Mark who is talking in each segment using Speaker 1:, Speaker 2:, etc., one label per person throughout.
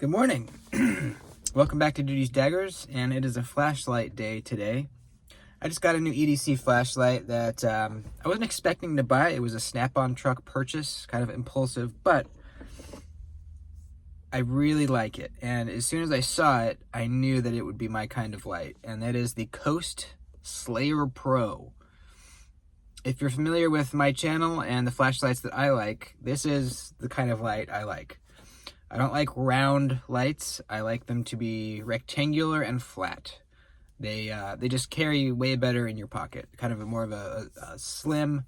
Speaker 1: Good morning. Welcome back to Duty's Daggers, and it is a flashlight day today. I just got a new EDC flashlight that I wasn't expecting to buy. It was a Snap-on truck purchase, kind of impulsive, but I really like it. And as soon as I saw it, I knew that it would be my kind of light, and that is the Coast Slayer Pro. If you're familiar with my channel and the flashlights that I like, this is the kind of light I like. I don't like round lights. I like them to be rectangular and flat. They just carry way better in your pocket. Kind of more of a slim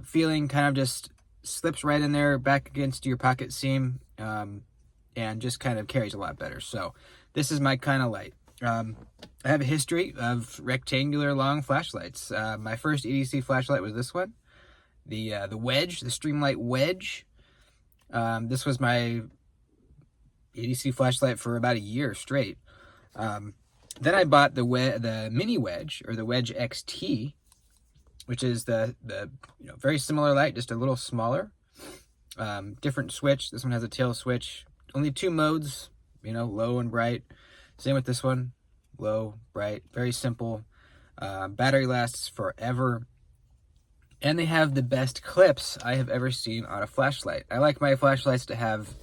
Speaker 1: feeling. Kind of just slips right in there, back against your pocket seam, and just kind of carries a lot better. So this is my kind of light. I have a history of rectangular long flashlights. My first EDC flashlight was this one, the Wedge, the Streamlight Wedge. This was my EDC flashlight for about a year straight. Then I bought the Mini Wedge, or the Wedge XT, which is the very similar light, just a little smaller. Different switch. This one has a tail switch. Only two modes, low and bright. Same with this one, low, bright, very simple. Battery lasts forever. And they have the best clips I have ever seen on a flashlight. I like my flashlights to have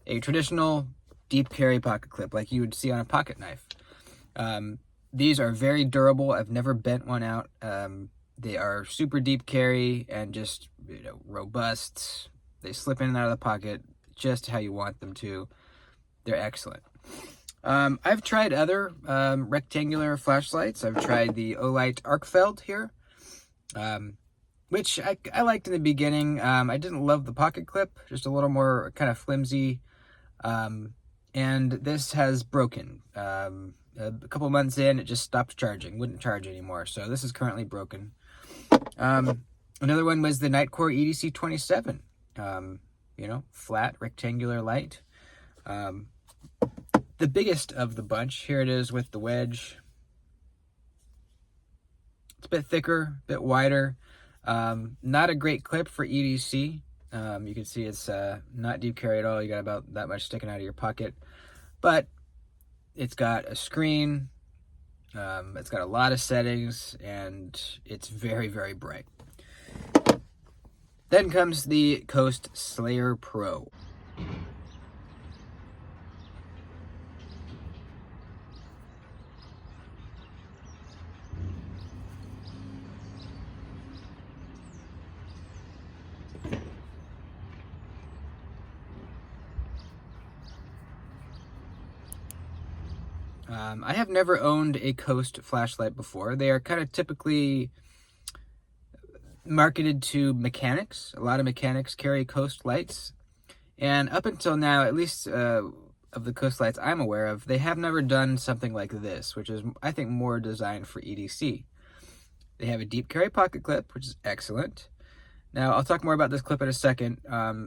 Speaker 1: a traditional deep carry pocket clip like you would see on a pocket knife. These are very durable. I've never bent one out. They are super deep carry and just robust. They slip in and out of the pocket just how you want them to. They're excellent. I've tried other rectangular flashlights. I've tried the Olight Arcfeld here. Which I liked in the beginning. I didn't love the pocket clip, just a little more kind of flimsy. And this has broken. A couple months in, it just stopped charging, wouldn't charge anymore. So this is currently broken. Another one was the Nightcore EDC 27. Flat, rectangular light. The biggest of the bunch, here it is with the Wedge. It's a bit thicker, a bit wider. Not a great clip for EDC. You can see it's not deep carry at all. You got about that much sticking out of your pocket. But it's got a screen. It's got a lot of settings, and it's very, very bright. Then comes the Coast Slayer Pro. I have never owned a Coast flashlight before. They are kind of typically marketed to mechanics. A lot of mechanics carry Coast lights. And up until now, at least of the Coast lights I'm aware of, they have never done something like this, which is, I think, more designed for EDC. They have a deep carry pocket clip, which is excellent. Now, I'll talk more about this clip in a second.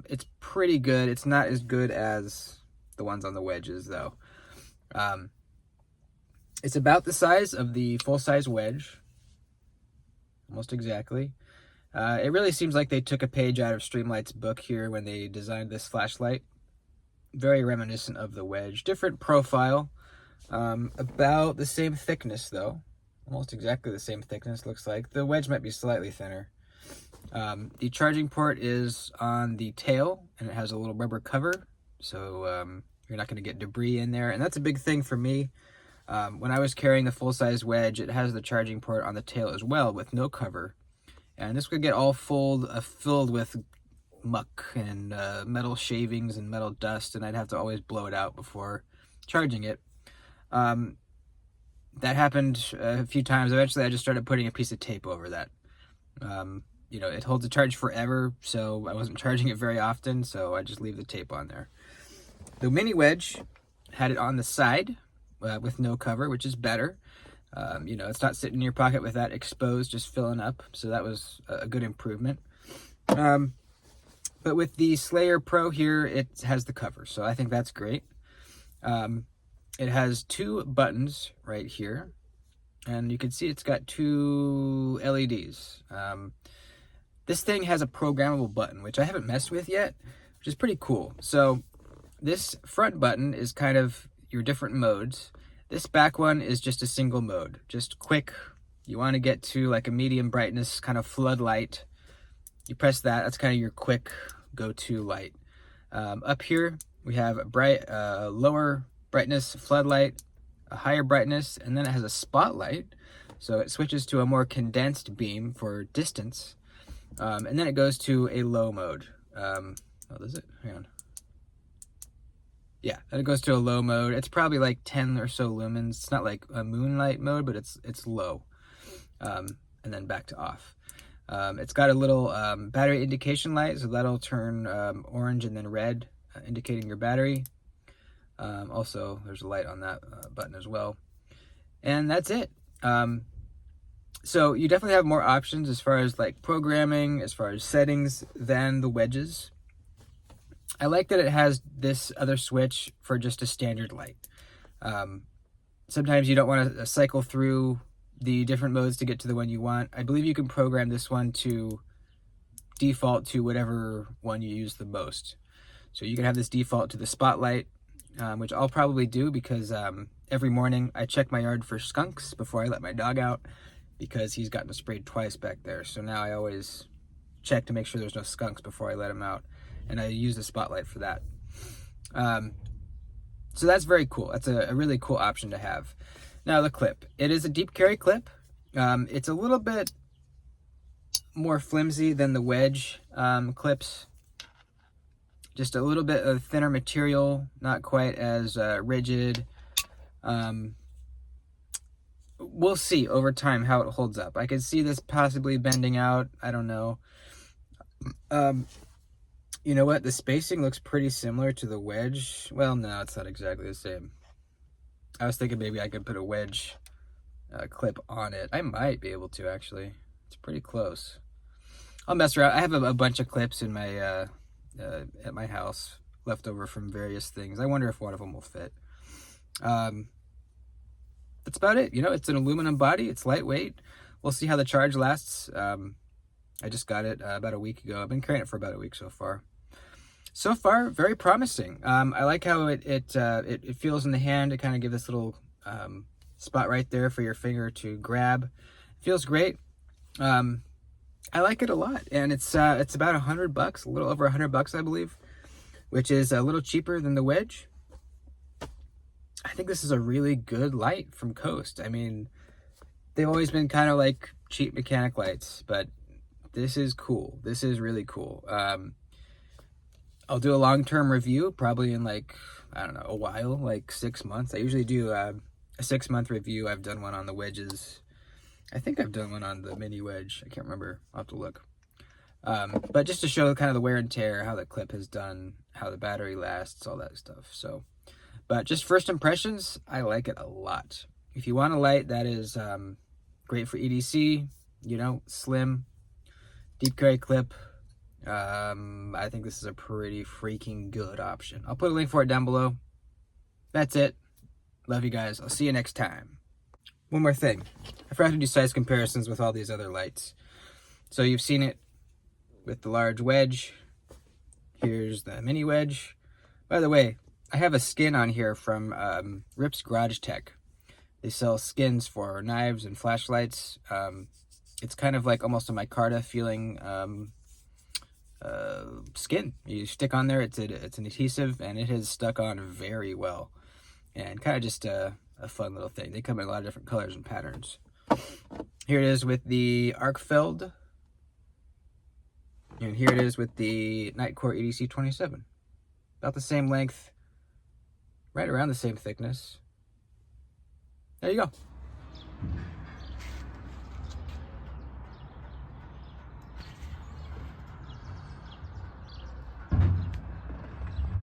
Speaker 1: It's pretty good. It's not as good as the ones on the Wedges, though. It's about the size of the full-size Wedge, almost exactly. It really seems like they took a page out of Streamlight's book here when they designed this flashlight. Very reminiscent of the Wedge. Different profile, about the same thickness, though. Almost exactly the same thickness, looks like. The Wedge might be slightly thinner. The charging port is on the tail, and it has a little rubber cover, so you're not going to get debris in there. And that's a big thing for me. When I was carrying the full-size Wedge, it has the charging port on the tail as well with no cover. And this would get all filled with muck and metal shavings and metal dust, and I'd have to always blow it out before charging it. That happened a few times. Eventually, I just started putting a piece of tape over that. It holds a charge forever, so I wasn't charging it very often, so I just leave the tape on there. The Mini Wedge had it on the side, with no cover, which is better. It's not sitting in your pocket with that exposed, just filling up. So that was a good improvement. But with the Slayer Pro here, it has the cover. So I think that's great. It has two buttons right here. And you can see it's got two LEDs. This thing has a programmable button, which I haven't messed with yet, which is pretty cool. So this front button is kind of your different modes. This back one is just a single mode, just quick. You want to get to like a medium brightness kind of floodlight. You press that, that's kind of your quick go-to light. Up here, we have a lower brightness floodlight, a higher brightness, and then it has a spotlight. So it switches to a more condensed beam for distance. And then it goes to a low mode. Oh, does it? Hang on. Yeah, then it goes to a low mode. It's probably like 10 or so lumens. It's not like a moonlight mode, but it's low. And then back to off. It's got a little battery indication light, so that'll turn orange and then red, indicating your battery. Also, there's a light on that button as well. And that's it. So you definitely have more options as far as like programming, as far as settings than the wedges. I like that it has this other switch for just a standard light. Sometimes you don't want to cycle through the different modes to get to the one you want. I believe you can program this one to default to whatever one you use the most. So you can have this default to the spotlight, which I'll probably do because every morning I check my yard for skunks before I let my dog out, because he's gotten sprayed twice back there. So now I always check to make sure there's no skunks before I let him out. And I use the spotlight for that. So that's very cool. That's a really cool option to have. Now the clip. It is a deep carry clip. It's a little bit more flimsy than the wedge clips. Just a little bit of thinner material, not quite as rigid. We'll see over time how it holds up. I could see this possibly bending out. I don't know. You know what? The spacing looks pretty similar to the wedge. Well, no, it's not exactly the same. I was thinking maybe I could put a wedge clip on it. I might be able to, actually. It's pretty close. I'll mess around. I have a bunch of clips in my at my house, left over from various things. I wonder if one of them will fit. That's about it. You know, it's an aluminum body. It's lightweight. We'll see how the charge lasts. I just got it about a week ago. I've been carrying it for about a week so far. So far, very promising. I like how it feels in the hand. It kind of gives this little spot right there for your finger to grab. It feels great. I like it a lot, and it's about $100, a little over $100, I believe, which is a little cheaper than the wedge. I think this is a really good light from Coast. I mean, they've always been kind of like cheap mechanic lights, but this is cool. This is really cool. I'll do a long-term review, probably in like, I don't know, a while, like 6 months. I usually do a 6-month review. I've done one on the wedges. I think I've done one on the mini wedge. I can't remember. I'll have to look. But just to show kind of the wear and tear, how the clip has done, how the battery lasts, all that stuff. So, but just first impressions, I like it a lot. If you want a light that is great for EDC, you know, slim, deep carry clip, I think this is a pretty freaking good option. I'll put a link for it down below. That's it. Love you guys. I'll see you next time. One more thing. I forgot to do size comparisons with all these other lights. So you've seen it with the large wedge. Here's the mini wedge. By the way, I have a skin on here from Rip's Garage Tech. They sell skins for knives and flashlights. It's kind of like almost a micarta feeling skin. You stick on there, it's an adhesive, and it has stuck on very well. And kind of just a fun little thing. They come in a lot of different colors and patterns. Here it is with the Arcfeld. And here it is with the Nightcore EDC 27. About the same length, right around the same thickness. There you go.